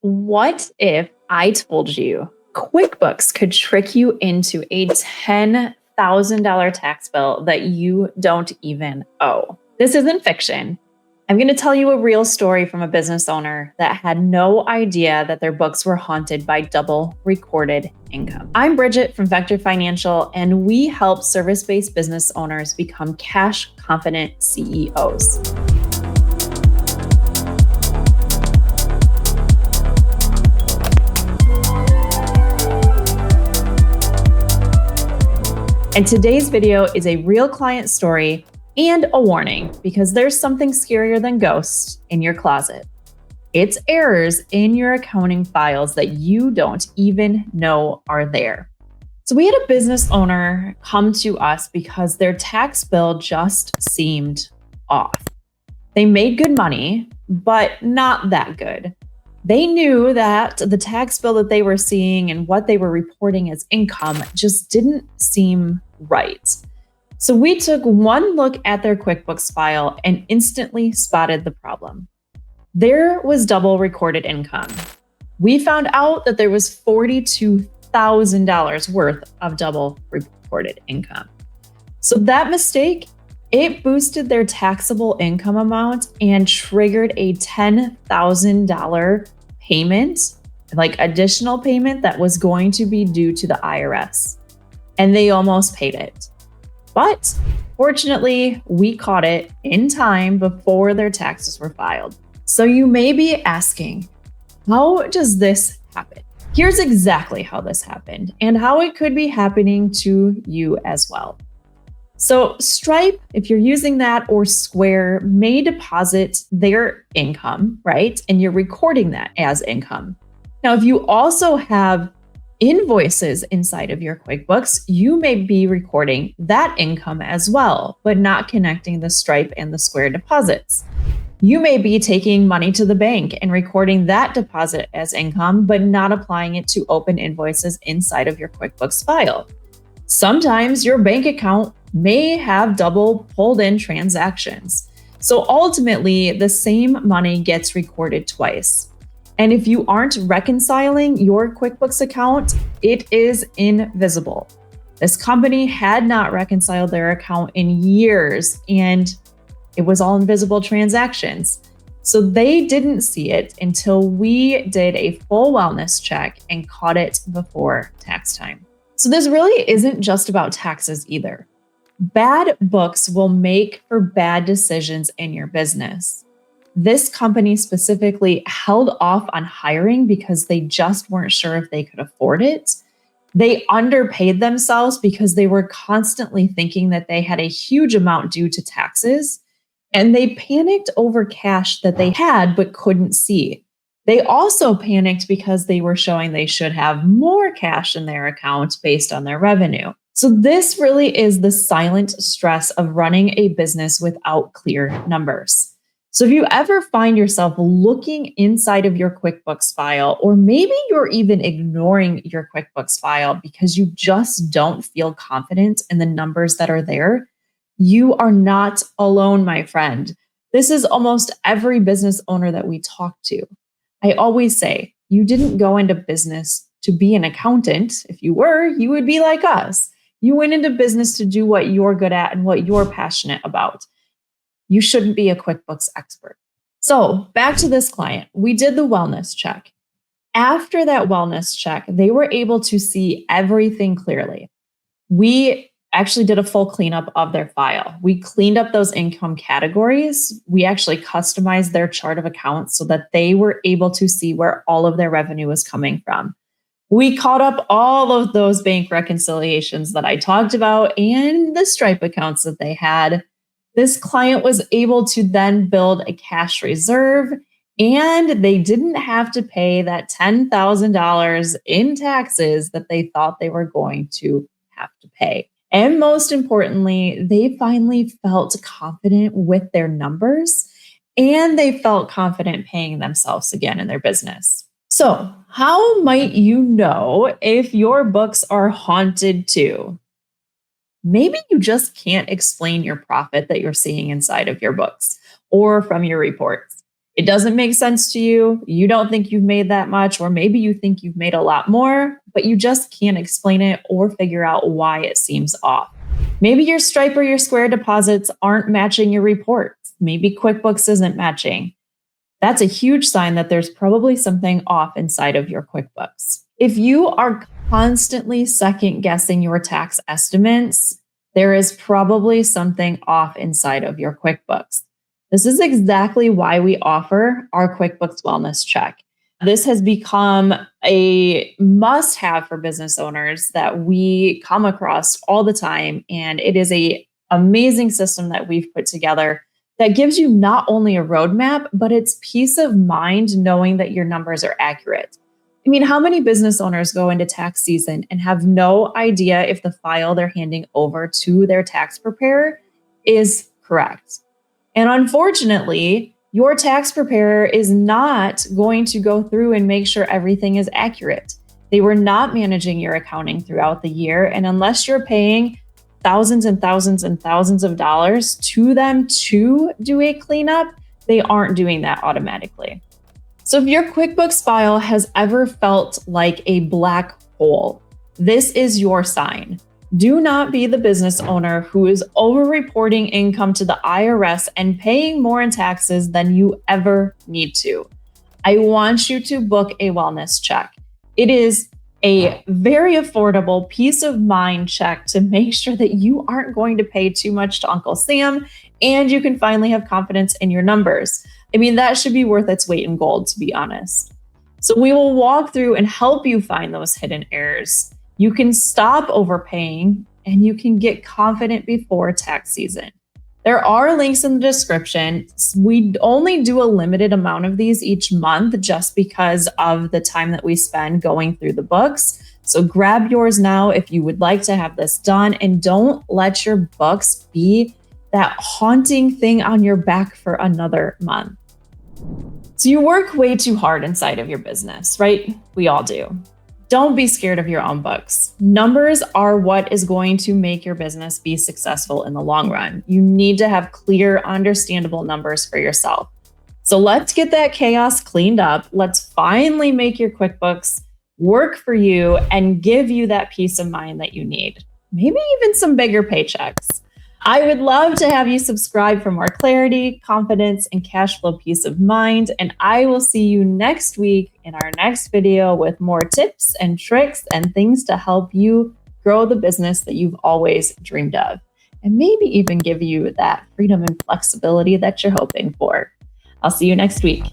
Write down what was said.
What if I told you QuickBooks could trick you into a $10,000 tax bill that you don't even owe? This isn't fiction. I'm going to tell you a real story from a business owner that had no idea that their books were haunted by double recorded income. I'm Bridget from Vector Financial, and we help service-based business owners become cash confident CEOs. And today's video is a real client story and a warning, because there's something scarier than ghosts in your closet. It's errors in your accounting files that you don't even know are there. So we had a business owner come to us because their tax bill just seemed off. They made good money, but not that good. They knew that the tax bill that they were seeing and what they were reporting as income just didn't seem right. So we took one look at their QuickBooks file and instantly spotted the problem. There was double recorded income. We found out that there was $42,000 worth of double recorded income. So that mistake, it boosted their taxable income amount and triggered a $10,000 payment, like additional payment that was going to be due to the IRS. And they almost paid it. But fortunately, we caught it in time before their taxes were filed. So you may be asking, how does this happen? Here's exactly how this happened and how it could be happening to you as well. So Stripe, if you're using that, or Square, may deposit their income, right? And you're recording that as income. Now, if you also have invoices inside of your QuickBooks, you may be recording that income as well, but not connecting the Stripe and the Square deposits. You may be taking money to the bank and recording that deposit as income, but not applying it to open invoices inside of your QuickBooks file. Sometimes your bank account may have double pulled in transactions. So ultimately, the same money gets recorded twice. And if you aren't reconciling your QuickBooks account, it is invisible. This company had not reconciled their account in years, and it was all invisible transactions. So they didn't see it until we did a full wellness check and caught it before tax time. So this really isn't just about taxes either. Bad books will make for bad decisions in your business. This company specifically held off on hiring because they just weren't sure if they could afford it. They underpaid themselves because they were constantly thinking that they had a huge amount due to taxes, and they panicked over cash that they had but couldn't see. They also panicked because they were showing they should have more cash in their account based on their revenue. So this really is the silent stress of running a business without clear numbers. So if you ever find yourself looking inside of your QuickBooks file, or maybe you're even ignoring your QuickBooks file because you just don't feel confident in the numbers that are there, you are not alone, my friend. This is almost every business owner that we talk to. I always say, you didn't go into business to be an accountant. If you were, you would be like us. You went into business to do what you're good at and what you're passionate about. You shouldn't be a QuickBooks expert. So back to this client, we did the wellness check. After that wellness check, they were able to see everything clearly. We actually did a full cleanup of their file. We cleaned up those income categories. We actually customized their chart of accounts so that they were able to see where all of their revenue was coming from. We caught up all of those bank reconciliations that I talked about and the Stripe accounts that they had. This client was able to then build a cash reserve, and they didn't have to pay that $10,000 in taxes that they thought they were going to have to pay. And most importantly, they finally felt confident with their numbers, and they felt confident paying themselves again in their business. So how might you know if your books are haunted too? Maybe you just can't explain your profit that you're seeing inside of your books or from your reports. It doesn't make sense to you. You don't think you've made that much, or maybe you think you've made a lot more, but you just can't explain it or figure out why it seems off. Maybe your Stripe or your Square deposits aren't matching your reports. Maybe QuickBooks isn't matching. That's a huge sign that there's probably something off inside of your QuickBooks. If you are constantly second guessing your tax estimates, there is probably something off inside of your QuickBooks. This is exactly why we offer our QuickBooks Wellness Check. This has become a must-have for business owners that we come across all the time. And it is an amazing system that we've put together that gives you not only a roadmap, but it's peace of mind knowing that your numbers are accurate. I mean, how many business owners go into tax season and have no idea if the file they're handing over to their tax preparer is correct? And unfortunately, your tax preparer is not going to go through and make sure everything is accurate. They were not managing your accounting throughout the year. And unless you're paying thousands and thousands and thousands of dollars to them to do a cleanup, they aren't doing that automatically. So if your QuickBooks file has ever felt like a black hole, this is your sign. Do not be the business owner who is over-reporting income to the IRS and paying more in taxes than you ever need to. I want you to book a wellness check. It is a very affordable peace of mind check to make sure that you aren't going to pay too much to Uncle Sam and you can finally have confidence in your numbers. I mean, that should be worth its weight in gold, to be honest. So we will walk through and help you find those hidden errors. You can stop overpaying and you can get confident before tax season. There are links in the description. We only do a limited amount of these each month just because of the time that we spend going through the books. So grab yours now if you would like to have this done, and don't let your books be that haunting thing on your back for another month. So you work way too hard inside of your business, right? We all do. Don't be scared of your own books. Numbers are what is going to make your business be successful in the long run. You need to have clear, understandable numbers for yourself. So let's get that chaos cleaned up. Let's finally make your QuickBooks work for you and give you that peace of mind that you need. Maybe even some bigger paychecks. I would love to have you subscribe for more clarity, confidence, and cash flow peace of mind. And I will see you next week in our next video with more tips and tricks and things to help you grow the business that you've always dreamed of, and maybe even give you that freedom and flexibility that you're hoping for. I'll see you next week.